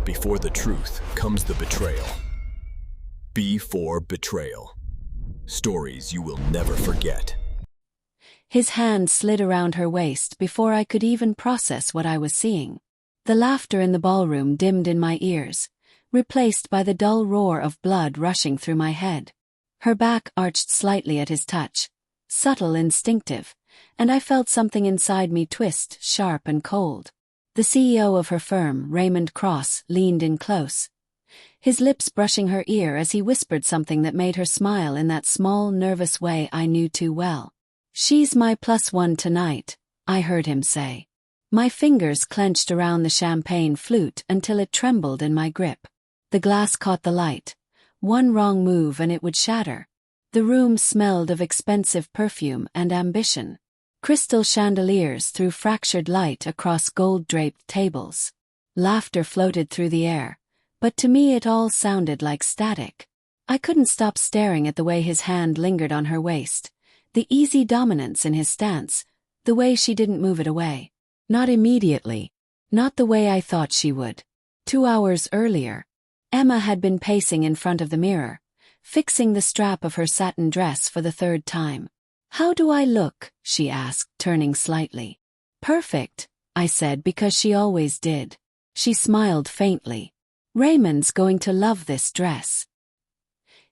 Before the truth comes the betrayal. Before betrayal. Stories you will never forget. His hand slid around her waist before I could even process what I was seeing. The laughter in the ballroom dimmed in my ears, replaced by the dull roar of blood rushing through my head. Her back arched slightly at his touch, subtle, instinctive, and I felt something inside me twist, sharp and cold. The CEO of her firm, Raymond Cross, leaned in close, his lips brushing her ear as he whispered something that made her smile in that small, nervous way I knew too well. "She's my +1 tonight," I heard him say. My fingers clenched around the champagne flute until it trembled in my grip. The glass caught the light. One wrong move and it would shatter. The room smelled of expensive perfume and ambition. Crystal chandeliers threw fractured light across gold-draped tables. Laughter floated through the air, but to me it all sounded like static. I couldn't stop staring at the way his hand lingered on her waist, the easy dominance in his stance, the way she didn't move it away. Not immediately. Not the way I thought she would. 2 hours earlier, Emma had been pacing in front of the mirror, fixing the strap of her satin dress for the 3rd time. "How do I look?" she asked, turning slightly. "Perfect," I said, because she always did. She smiled faintly. "Raymond's going to love this dress."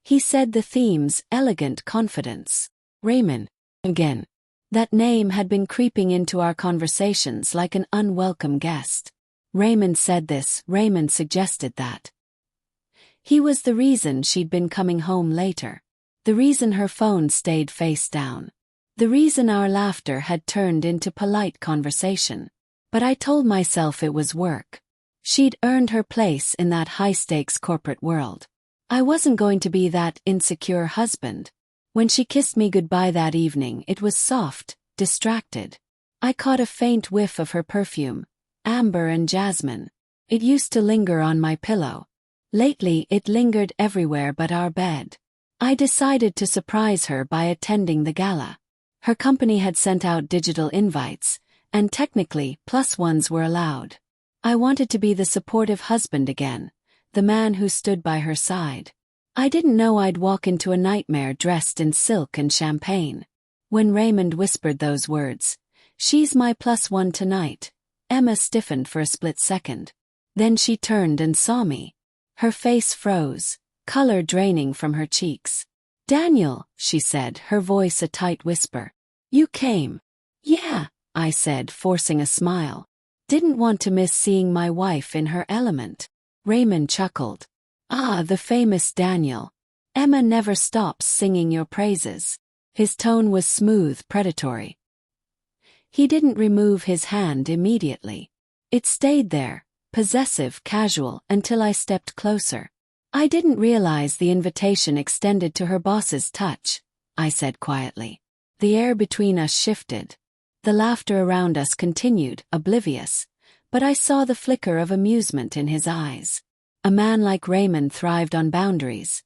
He said the themes, elegant confidence. Raymond. Again. That name had been creeping into our conversations like an unwelcome guest. Raymond said this, Raymond suggested that. He was the reason she'd been coming home later. The reason her phone stayed face down. The reason our laughter had turned into polite conversation. But I told myself it was work. She'd earned her place in that high-stakes corporate world. I wasn't going to be that insecure husband. When she kissed me goodbye that evening, it was soft, distracted. I caught a faint whiff of her perfume, amber and jasmine. It used to linger on my pillow. Lately, it lingered everywhere but our bed. I decided to surprise her by attending the gala. Her company had sent out digital invites, and technically, +1s were allowed. I wanted to be the supportive husband again, the man who stood by her side. I didn't know I'd walk into a nightmare dressed in silk and champagne. When Raymond whispered those words, "She's my +1 tonight," Emma stiffened for a split second. Then she turned and saw me. Her face froze, color draining from her cheeks. "Daniel," she said, her voice a tight whisper. "You came." "Yeah," I said, forcing a smile. Didn't want to miss seeing my wife in her element. Raymond chuckled. "Ah, the famous Daniel. Emma never stops singing your praises." His tone was smooth, predatory. He didn't remove his hand immediately. It stayed there, possessive, casual, until I stepped closer. "I didn't realize the invitation extended to her boss's touch," I said quietly. The air between us shifted. The laughter around us continued, oblivious, but I saw the flicker of amusement in his eyes. A man like Raymond thrived on boundaries,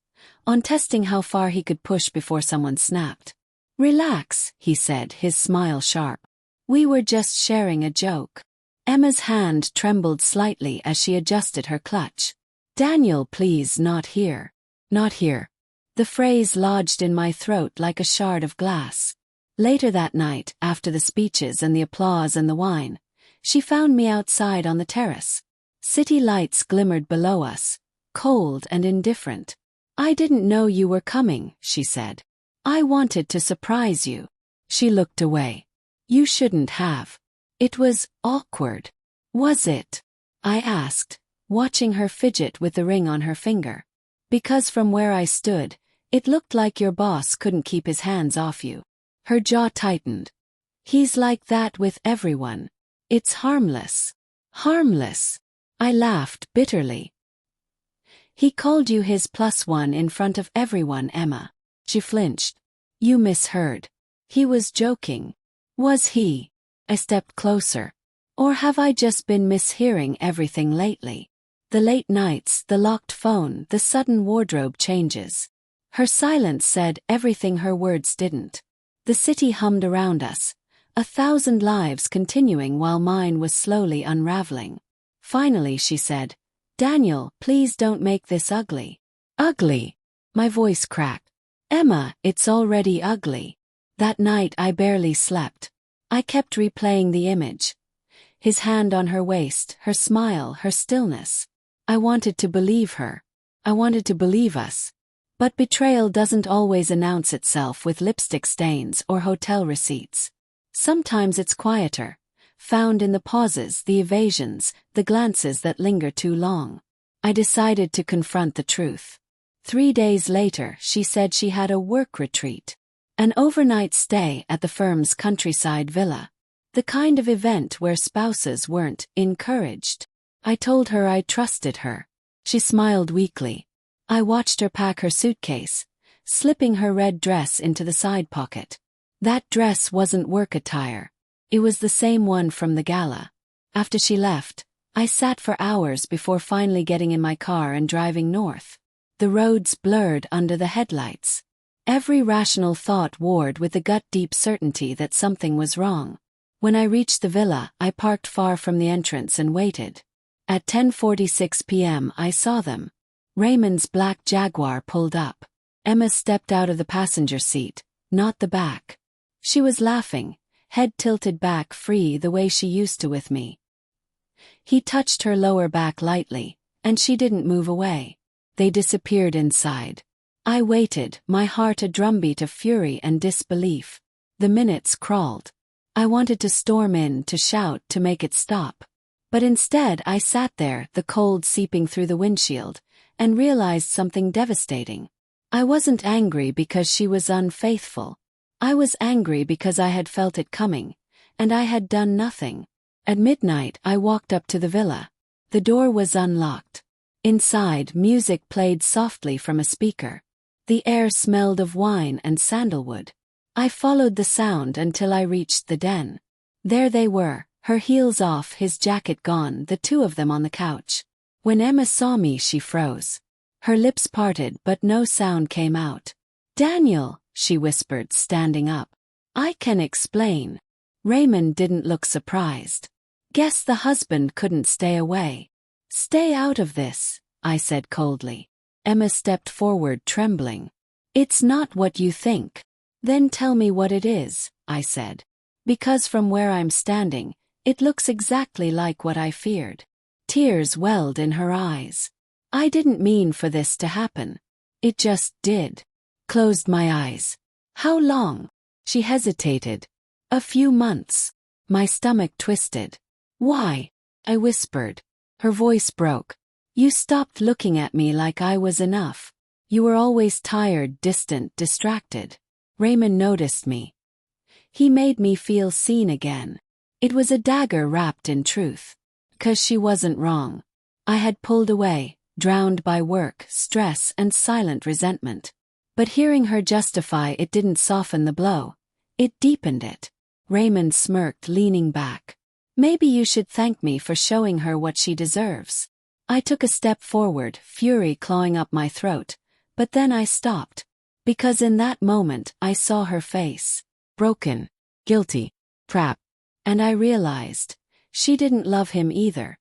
on testing how far he could push before someone snapped. "Relax," he said, his smile sharp. "We were just sharing a joke." Emma's hand trembled slightly as she adjusted her clutch. "Daniel, please, not here." Not here. The phrase lodged in my throat like a shard of glass. Later that night, after the speeches and the applause and the wine, she found me outside on the terrace. City lights glimmered below us, cold and indifferent. "I didn't know you were coming," she said. "I wanted to surprise you." She looked away. "You shouldn't have." "It was awkward." "Was it?" I asked, watching her fidget with the ring on her finger. "Because from where I stood, it looked like your boss couldn't keep his hands off you." Her jaw tightened. "He's like that with everyone. It's harmless." "Harmless?" I laughed bitterly. "He called you his +1 in front of everyone, Emma." She flinched. "You misheard. He was joking." "Was he?" I stepped closer. "Or have I just been mishearing everything lately? The late nights, the locked phone, the sudden wardrobe changes." Her silence said everything her words didn't. The city hummed around us, 1,000 lives continuing while mine was slowly unraveling. Finally she said, Daniel, please don't make this ugly. Ugly? My voice cracked. Emma, it's already ugly. That night I barely slept. I kept replaying the image. His hand on her waist, her smile, her stillness. I wanted to believe her. I wanted to believe us. But betrayal doesn't always announce itself with lipstick stains or hotel receipts. Sometimes it's quieter, found in the pauses, the evasions, the glances that linger too long. I decided to confront the truth. 3 days later, she said she had a work retreat. An overnight stay at the firm's countryside villa. The kind of event where spouses weren't encouraged. I told her I trusted her. She smiled weakly. I watched her pack her suitcase, slipping her red dress into the side pocket. That dress wasn't work attire. It was the same one from the gala. After she left, I sat for hours before finally getting in my car and driving north. The roads blurred under the headlights. Every rational thought warred with the gut-deep certainty that something was wrong. When I reached the villa, I parked far from the entrance and waited. At 10:46 p.m. I saw them. Raymond's black Jaguar pulled up. Emma stepped out of the passenger seat, not the back. She was laughing, head tilted back free the way she used to with me. He touched her lower back lightly, and she didn't move away. They disappeared inside. I waited, my heart a drumbeat of fury and disbelief. The minutes crawled. I wanted to storm in, to shout, to make it stop. But instead I sat there, the cold seeping through the windshield, and realized something devastating. I wasn't angry because she was unfaithful. I was angry because I had felt it coming, and I had done nothing. At midnight I walked up to the villa. The door was unlocked. Inside, music played softly from a speaker. The air smelled of wine and sandalwood. I followed the sound until I reached the den. There they were, her heels off, his jacket gone, the two of them on the couch. When Emma saw me, she froze. Her lips parted, but no sound came out. Daniel, she whispered, standing up. I can explain. Raymond didn't look surprised. Guess the husband couldn't stay away. Stay out of this, I said coldly. Emma stepped forward, trembling. It's not what you think. Then tell me what it is, I said. Because from where I'm standing, it looks exactly like what I feared. Tears welled in her eyes. I didn't mean for this to happen. It just did. Closed my eyes. How long? She hesitated. A few months. My stomach twisted. Why? I whispered. Her voice broke. You stopped looking at me like I was enough. You were always tired, distant, distracted. Raymond noticed me. He made me feel seen again. It was a dagger wrapped in truth. 'Cause she wasn't wrong. I had pulled away, drowned by work, stress, and silent resentment. But hearing her justify it didn't soften the blow. It deepened it. Raymond smirked, leaning back. Maybe you should thank me for showing her what she deserves. I took a step forward, fury clawing up my throat, but then I stopped. Because in that moment I saw her face. Broken, guilty, trapped. And I realized, she didn't love him either.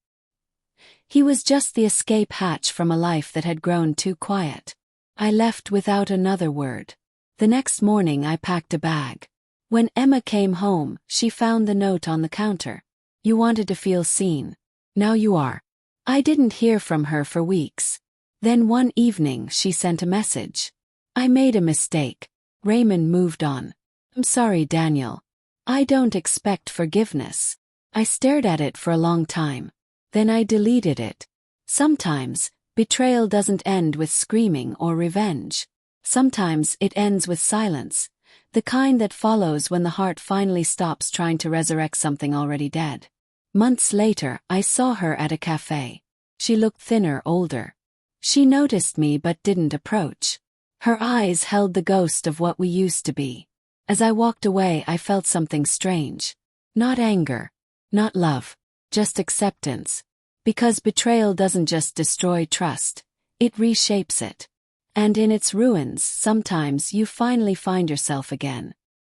He was just the escape hatch from a life that had grown too quiet. I left without another word. The next morning I packed a bag. When Emma came home, she found the note on the counter. You wanted to feel seen. Now you are. I didn't hear from her for weeks. Then one evening she sent a message. I made a mistake. Raymond moved on. I'm sorry, Daniel. I don't expect forgiveness. I stared at it for a long time. Then I deleted it. Sometimes, betrayal doesn't end with screaming or revenge. Sometimes it ends with silence, the kind that follows when the heart finally stops trying to resurrect something already dead. Months later, I saw her at a cafe. She looked thinner, older. She noticed me but didn't approach. Her eyes held the ghost of what we used to be. As I walked away, I felt something strange. Not anger. Not love. Just acceptance. Because betrayal doesn't just destroy trust. It reshapes it. And in its ruins, sometimes you finally find yourself again.